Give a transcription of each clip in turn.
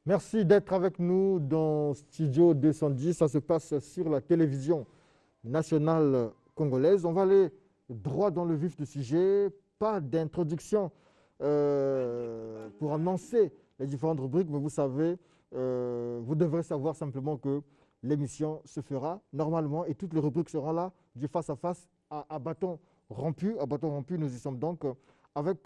Merci d'être avec nous dans Studio 210. Ça se passe sur la télévision nationale congolaise. On va aller droit dans le vif du sujet. Pas d'introduction pour annoncer les différentes rubriques, mais vous savez, vous devrez savoir simplement que l'émission se fera normalement et toutes les rubriques seront là du face à face à bâton rompu. À bâton rompu, nous y sommes donc avec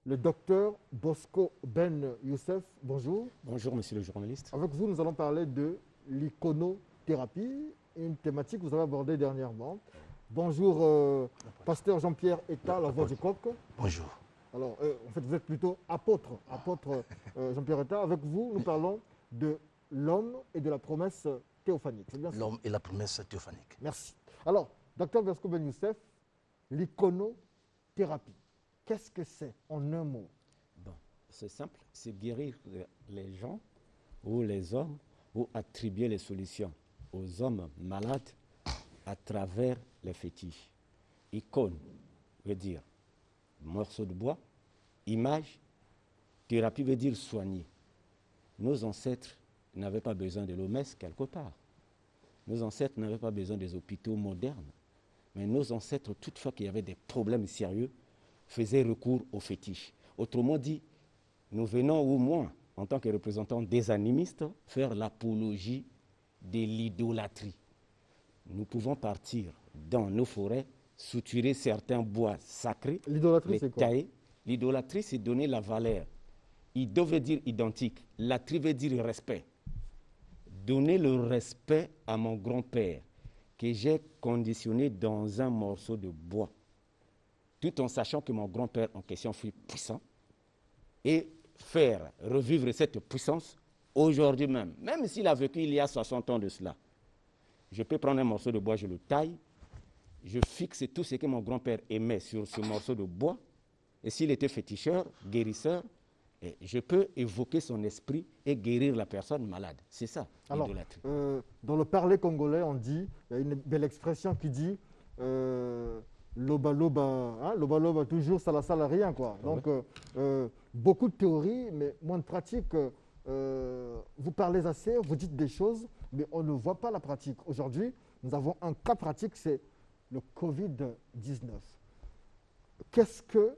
le docteur Bosco Ben Youssef. Bonjour. Bonjour, monsieur le journaliste. Avec vous, nous allons parler de l'iconothérapie, une thématique que vous avez abordée dernièrement. Bonjour, pasteur Jean-Pierre Eta, la voix du coq. Bonjour. Alors, en fait, vous êtes plutôt apôtre Jean-Pierre Eta. Avec vous, nous parlons de l'homme et de la promesse théophanique. C'est bien ça? L'homme et la promesse théophanique. Merci. Alors, docteur Bosco Ben Youssef, l'iconothérapie, qu'est-ce que c'est en un mot? Bon, c'est simple, c'est guérir les gens ou les hommes ou attribuer les solutions aux hommes malades à travers les fétiches. Icône veut dire morceau de bois, image, thérapie veut dire soigner. Nos ancêtres n'avaient pas besoin de l'OMS quelque part. Nos ancêtres n'avaient pas besoin des hôpitaux modernes. Mais nos ancêtres, toutefois qu'il y avait des problèmes sérieux, faisaient recours aux fétiches. Autrement dit, nous venons, ou moi, en tant que représentant des animistes, faire l'apologie de l'idolâtrie. Nous pouvons partir dans nos forêts, suturer certains bois sacrés, L'idolâtrie, c'est quoi? tailler. L'idolâtrie, c'est donner la valeur. Ido veut dire identique. Latrie veut dire respect. Donner le respect à mon grand-père que j'ai conditionné dans un morceau de bois, tout en sachant que mon grand-père en question fut puissant, et faire revivre cette puissance aujourd'hui même, même s'il a vécu il y a 60 ans de cela. Je peux prendre un morceau de bois, je le taille, je fixe tout ce que mon grand-père aimait sur ce morceau de bois, et s'il était féticheur, guérisseur, je peux évoquer son esprit et guérir la personne malade. C'est ça, l'idolâtrie. Dans le parler congolais, on dit, il y a une belle expression qui dit loba loba, hein, loba loba toujours, ça la rien, quoi. Donc, beaucoup de théories, mais moins de pratique. Vous parlez assez, vous dites des choses, mais on ne voit pas la pratique. Aujourd'hui, nous avons un cas pratique, c'est le Covid-19. Qu'est-ce que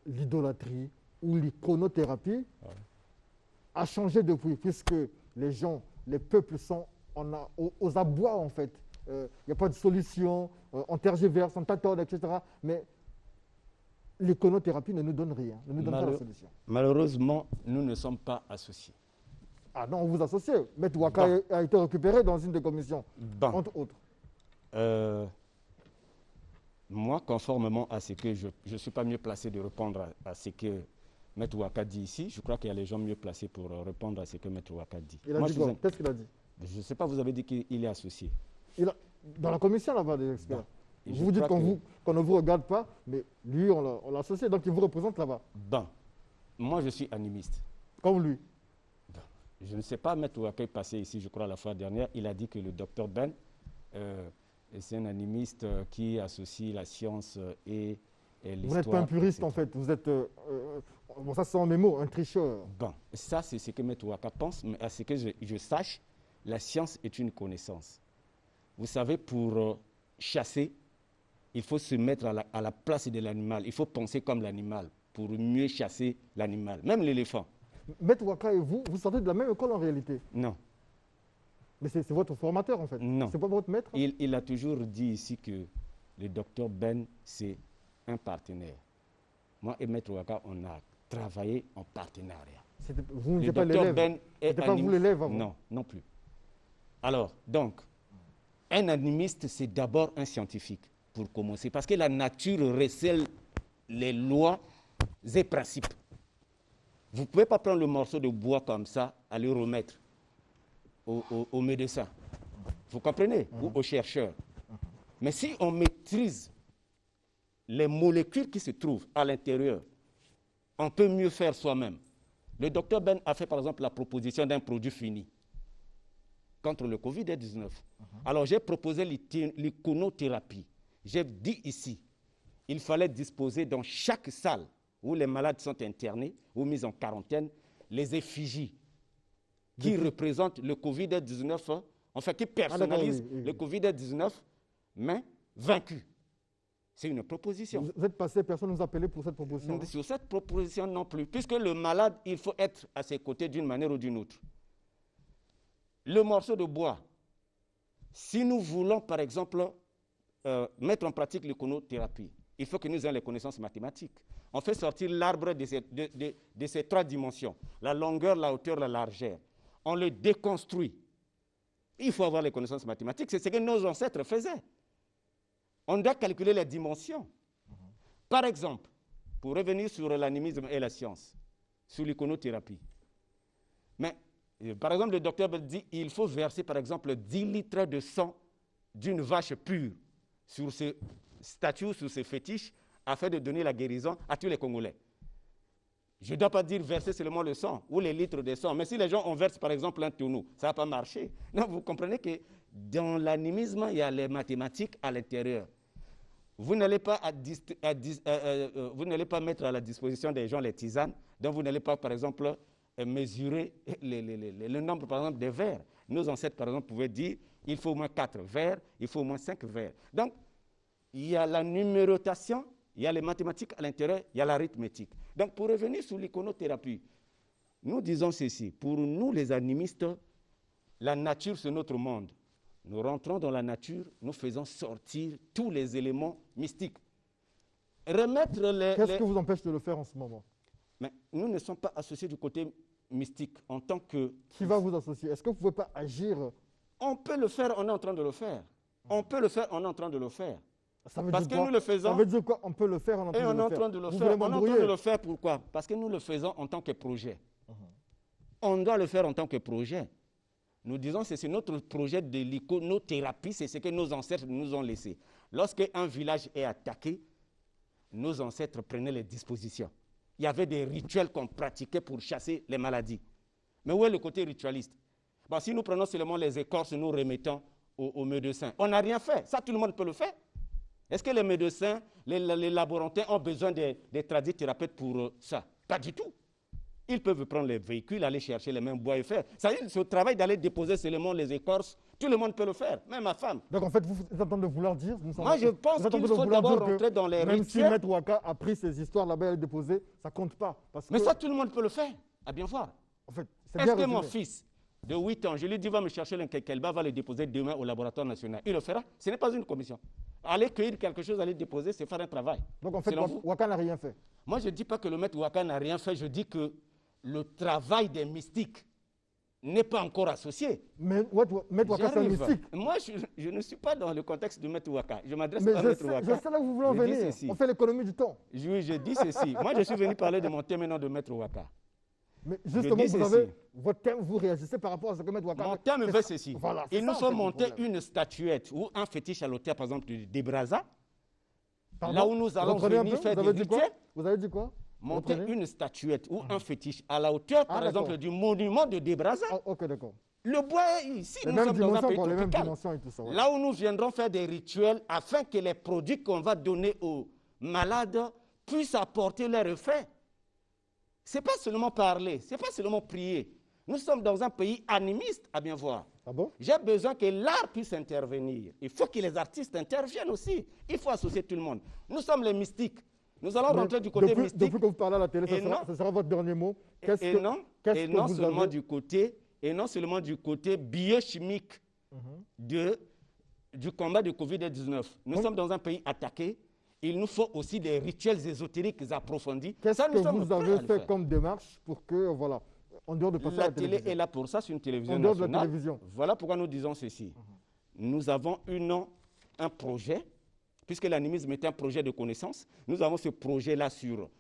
l'idolâtrie ou l'iconothérapie a changé depuis, puisque les gens, les peuples sont aux abois, en fait. Il n'y a pas de solution, on tergiverse, on tâtonne, etc. Mais l'iconothérapie ne nous donne rien, ne nous donne pas la solution. Malheureusement, nous ne sommes pas associés. Ah non, on vous associe. Maître Waka a été récupéré dans une des commissions, entre autres. Moi, conformément à ce que je ne suis pas mieux placé de répondre à ce que Maître Waka dit ici, je crois qu'il y a les gens mieux placés pour répondre à ce que Maître Waka dit. Il a dit quoi? Qu'est-ce qu'il a dit? Je ne sais pas, vous avez dit qu'il est associé. Dans la commission là-bas des experts. Vous vous dites qu'on ne vous regarde pas, mais lui, on l'a associé, donc il vous représente là-bas. Bon, moi je suis animiste. Comme lui. Bon. Je ne sais pas, Maître Waka est passé ici, je crois, la fois dernière, il a dit que le docteur Ben, c'est un animiste qui associe la science et l'histoire. Vous n'êtes pas un puriste, en fait. Vous êtes, bon, ça c'est mes mots, un tricheur. Bon, ça c'est ce que Maître Waka pense, mais à ce que je sache, la science est une connaissance. Vous savez, pour chasser, il faut se mettre à la place de l'animal. Il faut penser comme l'animal pour mieux chasser l'animal, même l'éléphant. Maître Waka et vous sortez de la même école en réalité? Non. Mais c'est votre formateur en fait? Non. C'est pas votre maître? Il a toujours dit ici que le docteur Ben, c'est un partenaire. Moi et Maître Waka, on a travaillé en partenariat. Vous n'étiez pas l'élève? Ben n'était pas vous l'élève avant? Non, non plus. Alors, donc, un animiste, c'est d'abord un scientifique, pour commencer, parce que la nature recèle les lois et principes. Vous ne pouvez pas prendre le morceau de bois comme ça, à le remettre au médecin. Vous comprenez? Ou aux chercheurs. Mais si on maîtrise les molécules qui se trouvent à l'intérieur, on peut mieux faire soi-même. Le docteur Ben a fait par exemple la proposition d'un produit fini contre le Covid-19. Alors j'ai proposé l'iconothérapie. J'ai dit ici, il fallait disposer dans chaque salle où les malades sont internés ou mis en quarantaine, les effigies qui représente le Covid-19, enfin qui personnalise le Covid-19, mais vaincu. C'est une proposition. Vous êtes passé, personne ne nous a appelé pour cette proposition. Sur cette proposition non plus, puisque le malade, il faut être à ses côtés d'une manière ou d'une autre. Le morceau de bois, si nous voulons par exemple mettre en pratique l'iconothérapie, il faut que nous ayons les connaissances mathématiques. On fait sortir l'arbre de ces 3 dimensions, la longueur, la hauteur, la largeur. On le déconstruit. Il faut avoir les connaissances mathématiques, c'est ce que nos ancêtres faisaient. On doit calculer les dimensions. Par exemple, pour revenir sur l'animisme et la science, sur l'iconothérapie. Mais, par exemple, le docteur dit qu'il faut verser, par exemple, 10 litres de sang d'une vache pure sur ce statut, sur ce fétiche, afin de donner la guérison à tous les Congolais. Je ne dois pas dire verser seulement le sang ou les litres de sang, mais si les gens en versent, par exemple, un tonneau, ça ne va pas marcher. Donc, vous comprenez que dans l'animisme, il y a les mathématiques à l'intérieur. Vous n'allez pas, mettre à la disposition des gens les tisanes, donc vous n'allez pas, par exemple, mesurer le nombre, par exemple, des verres. Nos ancêtres, par exemple, pouvaient dire il faut au moins 4 verres, il faut au moins 5 verres. Donc, il y a la numérotation, il y a les mathématiques à l'intérieur, il y a l'arithmétique. Donc, pour revenir sur l'iconothérapie, nous disons ceci. Pour nous, les animistes, la nature, c'est notre monde. Nous rentrons dans la nature, nous faisons sortir tous les éléments mystiques. Qu'est-ce qui vous empêche de le faire en ce moment? Mais nous ne sommes pas associés du côté mystique en tant que... Qui va vous associer? Est-ce que vous ne pouvez pas agir? On peut le faire, on est en train de le faire. On peut le faire, on est en train de le faire. Parce que nous le faisons... Ça veut dire quoi? On peut le faire, on est en train de le faire. On est en train de le faire, pourquoi? Parce que nous le faisons en tant que projet. On doit le faire en tant que projet. Nous disons que c'est notre projet de l'iconothérapie, c'est ce que nos ancêtres nous ont laissé. Lorsqu'un village est attaqué, nos ancêtres prenaient les dispositions. Il y avait des rituels qu'on pratiquait pour chasser les maladies. Mais où est le côté ritualiste? Bon, si nous prenons seulement les écorces, nous remettons aux médecins. On n'a rien fait. Ça, tout le monde peut le faire. Est-ce que les médecins, les laborantins ont besoin des tradithérapeutes pour ça? Pas du tout. Ils peuvent prendre les véhicules, aller chercher les mêmes bois et faire. Ça veut dire, ce travail d'aller déposer seulement les écorces, tout le monde peut le faire, même ma femme. Donc en fait, vous êtes en train de vouloir dire... Moi, je pense qu'il faut d'abord rentrer dans les rituels. Même si Maître Ouaka a pris ces histoires là-bas et les déposées, ça ne compte pas. Mais ça, tout le monde peut le faire, à bien voir. En fait, est-ce que mon fils de 8 ans, je lui dis, va me chercher l'Inkekelba, va le déposer demain au laboratoire national. Il le fera. Ce n'est pas une commission. Aller cueillir quelque chose, aller déposer, c'est faire un travail. Donc en fait, Ouaka n'a rien fait. Moi, je ne dis pas que le Maître Ouaka n'a rien fait, je dis que le travail des mystiques n'est pas encore associé. Mais Maître Ouaka, c'est un mystique. Moi, je ne suis pas dans le contexte de Maître Ouaka. Je m'adresse à Maître Ouaka. Je sais là où vous voulez en venir. On fait l'économie du temps. Oui, je dis ceci. Moi, je suis venu parler de mon thème maintenant de Maître Ouaka. Mais justement, vous avez votre thème, vous réagissez par rapport à ce que Maître Ouaka... Mon thème veut ceci. Voilà, ils nous ont monté une statuette ou un fétiche à l'auteur, par exemple, des Brazza. Là où nous allons venir faire des rituels. Vous avez dit quoi? Monter une statuette ou un fétiche à la hauteur, par exemple, du monument de Debraza. Ok, d'accord. Le bois est ici, nous sommes dans un pays tropical. Là où nous viendrons faire des rituels afin que les produits qu'on va donner aux malades puissent apporter leur effet. Ce n'est pas seulement parler, ce n'est pas seulement prier. Nous sommes dans un pays animiste, à bien voir. Ah bon? J'ai besoin que l'art puisse intervenir. Il faut que les artistes interviennent aussi. Il faut associer tout le monde. Nous sommes les mystiques. Nous allons rentrer du côté mystique. Depuis que vous parlez à la télé, ça sera votre dernier mot. Et non seulement du côté biochimique du combat de Covid-19. Nous sommes dans un pays attaqué. Il nous faut aussi des rituels ésotériques approfondis. Qu'est-ce que vous avez fait comme démarche pour que, voilà, en dehors de passer à la télévision? La télé est là pour ça, c'est une télévision en dehors nationale. De la télévision. Voilà pourquoi nous disons ceci. Nous avons un projet. Puisque l'animisme est un projet de connaissance, nous avons ce projet-là sur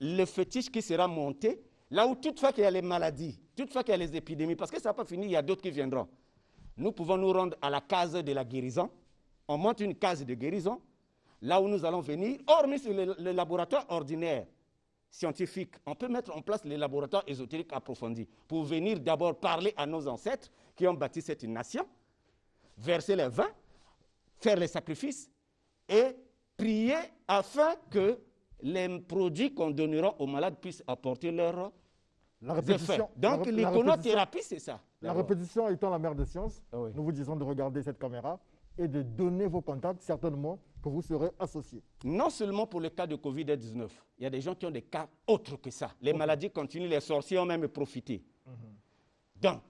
le fétiche qui sera monté, là où toutefois qu'il y a les maladies, toutefois qu'il y a les épidémies, parce que ça n'a pas fini, il y a d'autres qui viendront. Nous pouvons nous rendre à la case de la guérison, on monte une case de guérison, là où nous allons venir, hormis sur le laboratoire ordinaire, scientifique, on peut mettre en place les laboratoires ésotériques approfondis, pour venir d'abord parler à nos ancêtres qui ont bâti cette nation, verser les vins, faire les sacrifices, et prier afin que les produits qu'on donnera aux malades puissent apporter leur effets. Donc l'iconothérapie, c'est ça. La répétition étant la mère des sciences, Oui. nous vous disons de regarder cette caméra et de donner vos contacts, certainement que vous serez associés. Non seulement pour le cas de Covid-19, il y a des gens qui ont des cas autres que ça. Les maladies continuent, les sorciers ont même profité. Donc,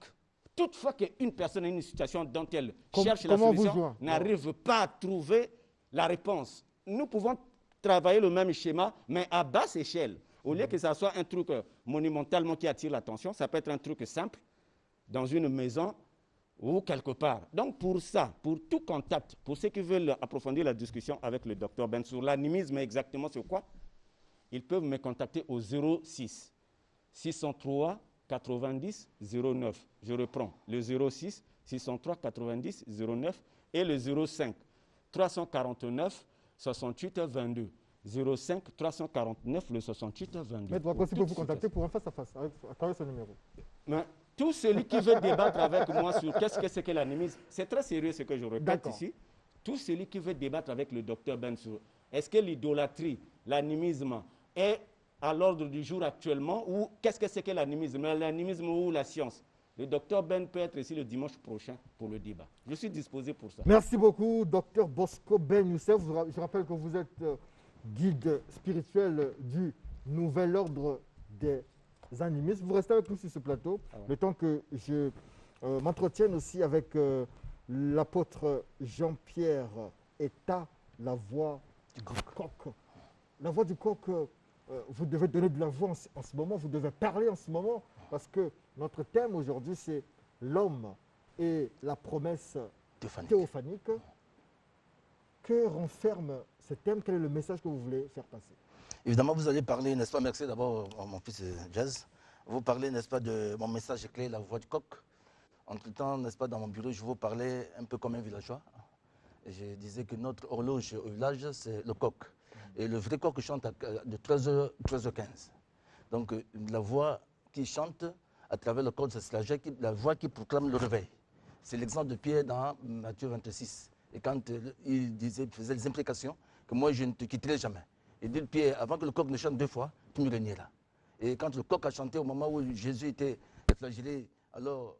toutefois qu'une personne a une situation dont elle cherche la solution, n'arrive pas à trouver la réponse, nous pouvons travailler le même schéma, mais à basse échelle. Au lieu que ça soit un truc monumentalement qui attire l'attention, ça peut être un truc simple, dans une maison ou quelque part. Donc pour ça, pour tout contact, pour ceux qui veulent approfondir la discussion avec le docteur Ben sur l'animisme exactement sur quoi, ils peuvent me contacter au 06 603 90 09. Je reprends, le 06 603 90 09 et le 05 349 68 22. 05 349 le 68 22. Mais aussi peut vous contacter pour un face-à-face à travers ce numéro. Mais tout celui qui veut débattre avec moi sur qu'est-ce que c'est que l'animisme, c'est très sérieux ce que je répète ici. Tout celui qui veut débattre avec le docteur Ben sur est-ce que l'idolâtrie, l'animisme est à l'ordre du jour actuellement ou qu'est-ce que c'est que l'animisme ou la science. Le docteur Ben peut être ici le dimanche prochain pour le débat. Je suis disposé pour ça. Merci beaucoup, docteur Bosco Ben Youssef. Je rappelle que vous êtes guide spirituel du Nouvel Ordre des Animistes. Vous restez avec nous sur ce plateau, le temps que je m'entretienne aussi avec l'apôtre Jean-Pierre Eta, la voix du coq. La voix du coq, vous devez donner de la voix en ce moment, vous devez parler en ce moment, parce que notre thème aujourd'hui, c'est l'homme et la promesse théophanique. Que renferme ce thème? Quel est le message que vous voulez faire passer? Évidemment, vous allez parler, n'est-ce pas, merci d'abord à mon fils Jazz. Vous parlez, n'est-ce pas, de mon message clé, la voix du coq. Entre-temps, n'est-ce pas, dans mon bureau, je vous parlais un peu comme un villageois. Et je disais que notre horloge au village, c'est le coq. Et le vrai coq chante de 13h, 13h15. Donc, la voix qui chante à travers le coq, c'est la voix qui proclame le réveil. C'est l'exemple de Pierre dans Matthieu 26. Et quand il faisait les implications, que moi je ne te quitterai jamais. Il dit, Pierre, avant que le coq ne chante 2 fois, tu me régneras. Et quand le coq a chanté au moment où Jésus était flagellé, alors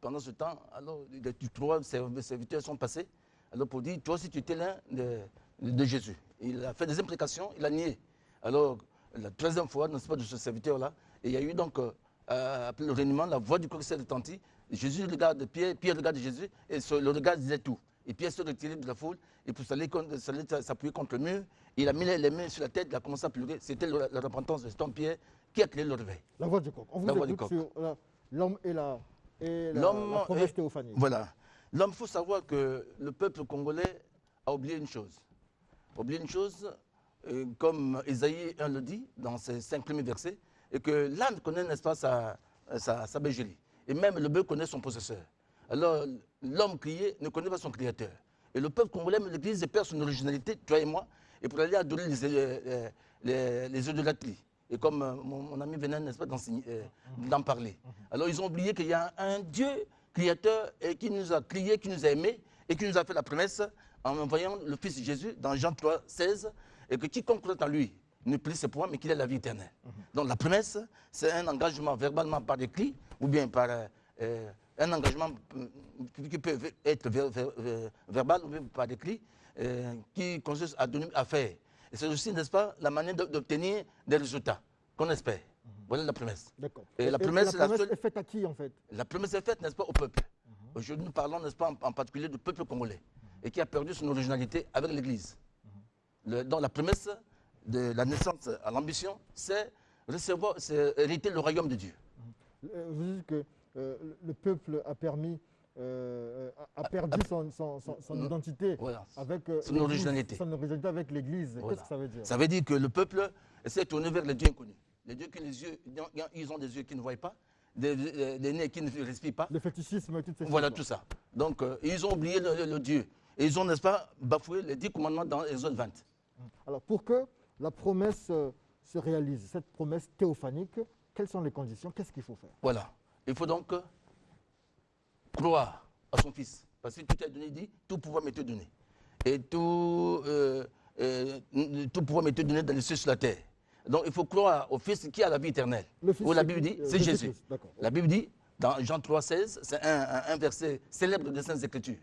pendant ce temps, alors les 3 serviteurs sont passés, alors pour dire, toi aussi tu étais l'un de Jésus. Il a fait des implications, il a nié. Alors la 13e fois, n'est-ce pas, de ce serviteur-là, et il y a eu donc, après le régnement, la voix du coq s'est retentie. Jésus regarde Pierre, Pierre regarde Jésus, et le regard disait tout. Et Pierre se retirait de la foule, et pour s'appuyer contre le mur, il a mis les mains sur la tête, il a commencé à pleurer. C'était la repentance de cet Pierre qui a créé le réveil. La voix du coq. On vous écoute sur l'homme et la promesse théophanique. Voilà. L'homme, il faut savoir que le peuple congolais a oublié une chose. Oublié une chose, comme Ésaïe 1 le dit, dans ses 5 premiers versets, et que l'âne connaît, n'est-ce pas, sa bergerie. Et même le bœuf connaît son possesseur. Alors, l'homme crié ne connaît pas son créateur. Et le peuple congolais, l'Église, perd son originalité, toi et moi, et pour aller adorer les idolâtries. Et comme mon ami venait, n'est-ce pas, d'en parler. Alors, ils ont oublié qu'il y a un Dieu créateur et qui nous a créés, qui nous a aimés, et qui nous a fait la promesse en envoyant le Fils Jésus dans Jean 3, 16, et que quiconque croit en lui ne plie ses poings, mais qu'il ait la vie éternelle. Donc la promesse, c'est un engagement verbalement par écrit, ou bien par un engagement qui peut être verbal ou bien par écrit, qui consiste à faire. Et c'est aussi, n'est-ce pas, la manière d'obtenir des résultats qu'on espère. Voilà la promesse. D'accord. Et la promesse est faite à qui, en fait? La promesse est faite, n'est-ce pas, au peuple. Aujourd'hui, nous parlons, n'est-ce pas, en particulier du peuple congolais, et qui a perdu son originalité avec l'Église. Donc la promesse de la naissance à l'ambition, c'est recevoir, c'est hériter le royaume de Dieu. Vous dites que le peuple a perdu son identité, voilà, avec son originalité avec l'Église. Voilà. Qu'est-ce que ça veut dire? Ça veut dire que le peuple essaie de tourner vers les dieux inconnus. Les dieux qui ils ont des yeux qui ne voient pas, des nez qui ne respirent pas. Le fétichisme et toutes ces choses. Voilà tout ça. Donc ils ont oublié le Dieu. Et ils ont, n'est-ce pas, bafoué les 10 commandements dans Exode 20. Alors pour que la promesse se réalise, cette promesse théophanique, quelles sont les conditions? Qu'est-ce qu'il faut faire? Voilà. Il faut donc croire à son Fils. Parce que tout est donné, dit, tout pouvoir m'est donné. Et tout pouvoir m'est donné dans les cieux sur la terre. Donc il faut croire au Fils qui a la vie éternelle. Le Fils, Où la c'est Bible qui? dit, c'est Jésus-Christ, Jésus. d'accord. La Bible dit, dans Jean 3,16, c'est un verset célèbre des Saintes Écritures.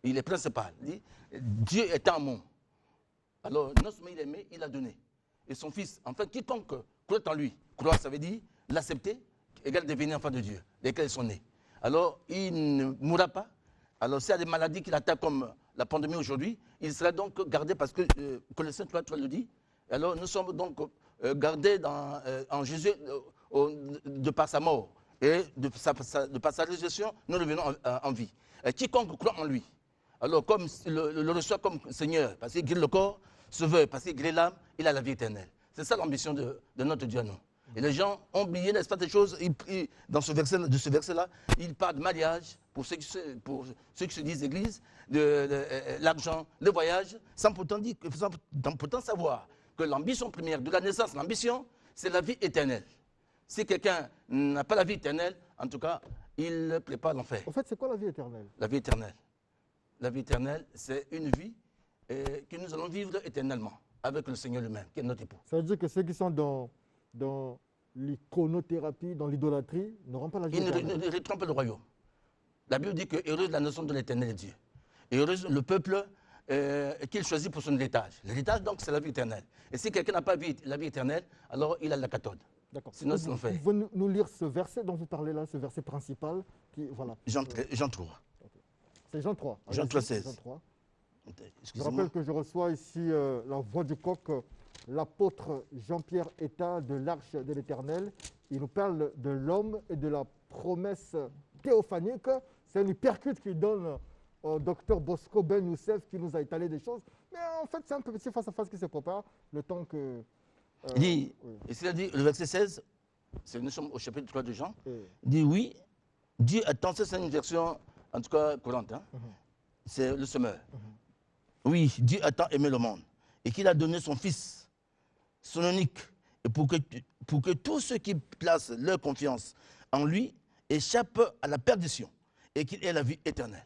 Il est principal. Il dit, Dieu est amour. Alors, non seulement il aimait, il a donné. Et son Fils, en fait, quiconque croit en lui, croire, ça veut dire l'accepter, égale devenir enfant de Dieu, desquels ils sont nés. Alors, il ne mourra pas. Alors, s'il y a des maladies qui l'attaquent comme la pandémie aujourd'hui, il sera donc gardé parce que Colossiens 3 le dit. Alors, nous sommes donc gardés en Jésus de par sa mort et de par sa résurrection, nous revenons en vie. Et quiconque croit en lui, alors comme le reçoit comme Seigneur, parce qu'il guérit le corps, sauveur, parce qu'il guérit l'âme, il a la vie éternelle. C'est ça l'ambition de notre Dieu à nous. Et les gens ont oublié, n'est-ce pas, des choses, dans ce verset-là, il parle de mariage, pour ceux qui se disent église, de l'argent, le voyage, sans pourtant savoir que l'ambition première de la naissance, l'ambition, c'est la vie éternelle. Si quelqu'un n'a pas la vie éternelle, en tout cas, il prépare l'enfer. En fait, c'est quoi la vie éternelle? La vie éternelle. La vie éternelle, c'est une vie que nous allons vivre éternellement avec le Seigneur lui-même, qui est notre époux. Ça veut dire que ceux qui sont dans l'iconothérapie, dans l'idolâtrie, n'auront pas la vie éternelle. Ils ne retrouvent pas le royaume. La Bible dit que heureuse la nation de l'éternel Dieu. Et heureuse le peuple qu'il choisit pour son héritage. L'héritage, donc, c'est la vie éternelle. Et si quelqu'un n'a pas la vie éternelle, alors il a la cathode. D'accord. Sinon, c'est l'enfer. Vous pouvez nous lire ce verset dont vous parlez là, ce verset principal voilà. Jean 3. C'est Jean 3. Jean 3, 16. Jean 3. Je Excusez-moi. rappelle que je reçois ici la voix du coq, l'apôtre Jean-Pierre État de l'Arche de l'Éternel. Il nous parle de l'homme et de la promesse théophanique. C'est un hypercute qui donne au docteur Bosco Ben Youssef qui nous a étalé des choses. Mais en fait, c'est un petit face-à-face qui se prépare le temps que... Il dit, oui. et c'est dit, le verset 16, nous sommes au chapitre 3 de Jean, Et- il dit oui, Dieu a tant, c'est une version, en tout cas courante, hein, Mhm. c'est le semeur. Oui, Dieu a tant aimé le monde et qu'il a donné son Fils, son unique, et pour que tous ceux qui placent leur confiance en lui échappent à la perdition et qu'il ait la vie éternelle.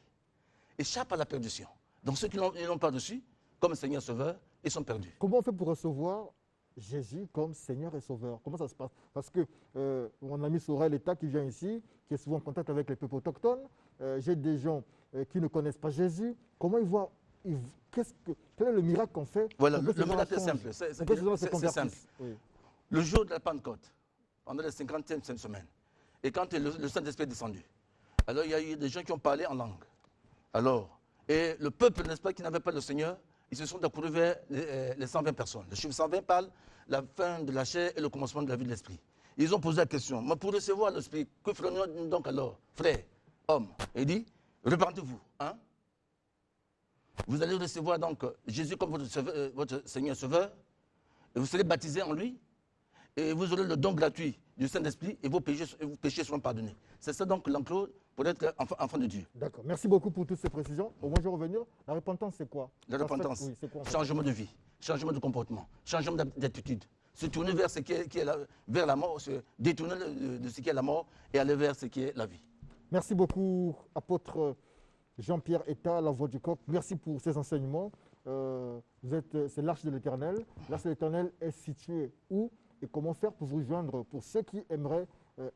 Échappent à la perdition. Donc ceux qui ne l'ont pas reçu, comme Seigneur Sauveur, ils sont perdus. Comment on fait pour recevoir Jésus comme Seigneur et Sauveur? Comment ça se passe? Parce que mon ami Sorel État qui vient ici, qui est souvent en contact avec les peuples autochtones, j'ai des gens qui ne connaissent pas Jésus. Comment ils voient quel est le miracle qu'on fait? Voilà, pour que le ces gens miracle est changent, simple. pour que ces gens se C'est convertissent? simple. Oui. Le jour de la Pentecôte, pendant la 50e semaine, et quand le Saint-Esprit est descendu, alors il y a eu des gens qui ont parlé en langue. Alors, et le peuple, n'est-ce pas, qui n'avait pas le Seigneur, ils se sont accourus vers les 120 personnes. Le chiffre 120 parle la fin de la chair et le commencement de la vie de l'esprit. Ils ont posé la question, mais pour recevoir l'esprit, que ferons-nous donc alors, frères, hommes? Il dit, repentez-vous, hein? Vous allez recevoir donc Jésus comme votre Seigneur Sauveur, et vous serez baptisés en lui, et vous aurez le don gratuit du Saint-Esprit, et vos péchés seront pardonnés. C'est ça donc l'enclos pour être enfant de Dieu. D'accord. Merci beaucoup pour toutes ces précisions. Au moins, je vais revenir. La repentance, c'est quoi? La repentance, Oui, c'est quoi en fait? changement de vie, changement de comportement, changement d'attitude. Se tourner vers ce qui est vers la mort, se détourner de ce qui est la mort et aller vers ce qui est la vie. Merci beaucoup, apôtre Jean-Pierre État, la voix du coq. Merci pour ces enseignements. C'est l'Arche de l'Éternel. L'Arche de l'Éternel est située où et comment faire pour vous joindre pour ceux qui aimeraient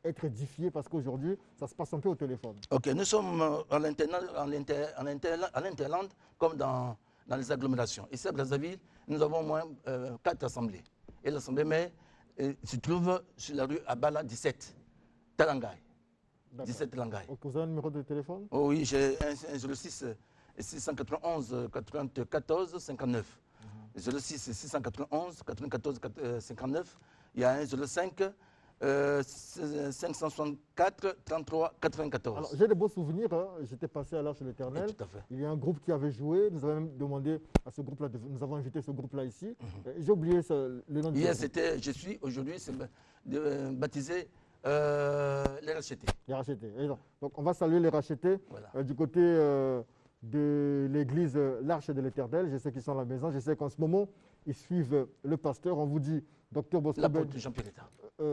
être édifiés parce qu'aujourd'hui, ça se passe un peu au téléphone. Ok, nous sommes à l'interland comme dans les agglomérations. Ici à Brazzaville, nous avons au moins 4 assemblées. Et l'assemblée mère se trouve sur la rue Abala 17, Talangay. D'accord. 17 Talangay. Ok, vous avez un numéro de téléphone? Oh oui, j'ai un 06 691 94 59. 06 691 94 59. Il y a un 05 564 33 94. Alors, j'ai de beaux souvenirs. Hein. J'étais passé à l'Arche de l'Éternel. Tout à fait. Il y a un groupe qui avait joué. Nous avons même demandé à ce groupe-là, nous avons invité ce groupe-là ici. J'ai oublié le nom du Hier, groupe. c'était je suis, aujourd'hui, c'est baptisé les rachetés. Les rachetés. Et donc, on va saluer les rachetés Voilà. du côté de l'église l'Arche de l'Éternel. Je sais qu'ils sont à la maison. Je sais qu'en ce moment, ils suivent le pasteur. On vous dit, docteur Bosco Ben, L'apôtre Jean-Pierre État.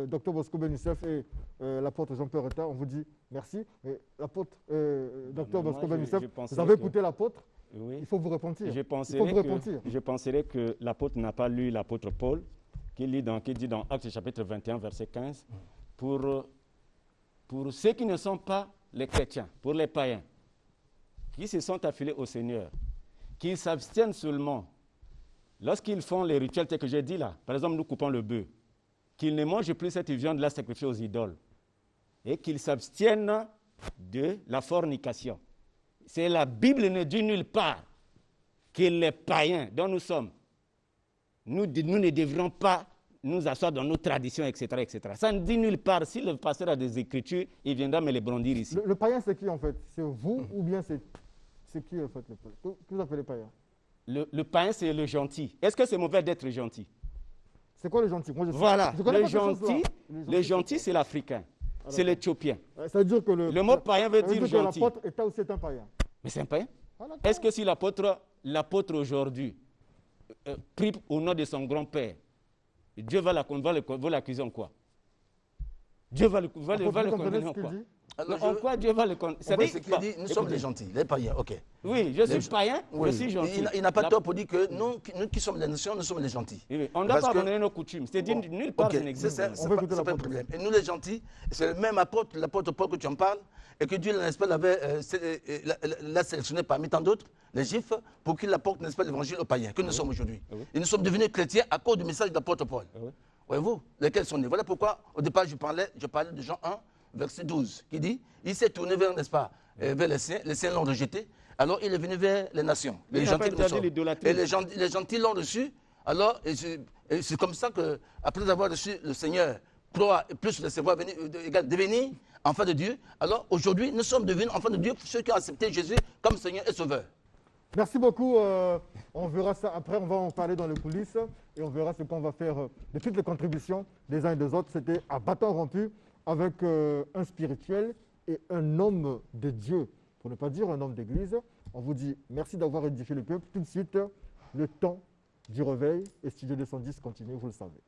Dr Bosco Ben Youssef et l'apôtre Jean-Pierre État, on vous dit merci. Et l'apôtre Dr moi, Bosco Ben je Youssef, penserais vous avez que- écouté l'apôtre, Oui. il faut vous repentir. Je Il faut penserais vous repentir. je penserais que l'apôtre n'a pas lu l'apôtre Paul qui dit dans Actes chapitre 21, verset 15, pour ceux qui ne sont pas les chrétiens, pour les païens, qui se sont affiliés au Seigneur, qu'ils s'abstiennent seulement lorsqu'ils font les rituels tels que j'ai dit là. Par exemple, nous coupons le bœuf, qu'ils ne mangent plus cette viande-là sacrifiée aux idoles et qu'ils s'abstiennent de la fornication. C'est la Bible ne dit nulle part que les païens dont nous sommes, nous ne devrions pas nous asseoir dans nos traditions, etc., etc. Ça ne dit nulle part. Si le pasteur a des écritures, il viendra me les brandir ici. Le païen, c'est qui en fait? C'est vous ou bien c'est qui en fait le païen? Que vous appelez païen? Le païen, c'est le gentil. Est-ce que c'est mauvais d'être gentil? C'est quoi le gentil? Moi, Voilà, le gentil, c'est l'Africain, c'est l'Éthiopien. Ça veut dire que le mot païen veut dire gentil. L'apôtre est aussi un païen. Mais c'est un païen. Est-ce que si l'apôtre aujourd'hui prie au nom de son grand-père, Dieu va l'accuser en quoi? Dieu va le condamner en quoi? En quoi Dieu va le condamner? C'est qu'il dit, nous sommes les gentils, les païens, ok. Oui, je suis païen, je suis gentil. Il n'a pas tort pour dire que nous qui sommes les nations, nous sommes les gentils. Oui, on ne doit pas abandonner nos coutumes. C'est-à-dire nulle part ça n'existe. C'est pas un problème. Et nous les gentils, c'est le même apôtre, l'apôtre Paul que tu en parles, et que Dieu, n'est-ce pas, l'a sélectionné parmi tant d'autres, les Juifs, pour qu'il apporte, n'est-ce pas, l'évangile aux païens, que nous sommes aujourd'hui. Et nous sommes devenus chrétiens à cause du message de l'apôtre Paul. Voyez-vous, lesquels sont nés. Voilà pourquoi, au départ, je parlais de Jean 1, verset 12, qui dit, il s'est tourné vers, n'est-ce pas, vers les siens l'ont rejeté, alors il est venu vers les nations, les gentils que nous sommes. Et les gentils l'ont reçu, alors, et c'est comme ça que, après avoir reçu le Seigneur, croire et plus le savoir devenir enfant de Dieu, alors aujourd'hui, nous sommes devenus enfants de Dieu pour ceux qui ont accepté Jésus comme Seigneur et Sauveur. Merci beaucoup. On verra ça après. On va en parler dans les coulisses et on verra ce qu'on va faire de toutes les contributions des uns et des autres. C'était à bâton rompu avec un spirituel et un homme de Dieu, pour ne pas dire un homme d'église. On vous dit merci d'avoir édifié le peuple. Tout de suite, le temps du réveil et Studio 210 continue, vous le savez.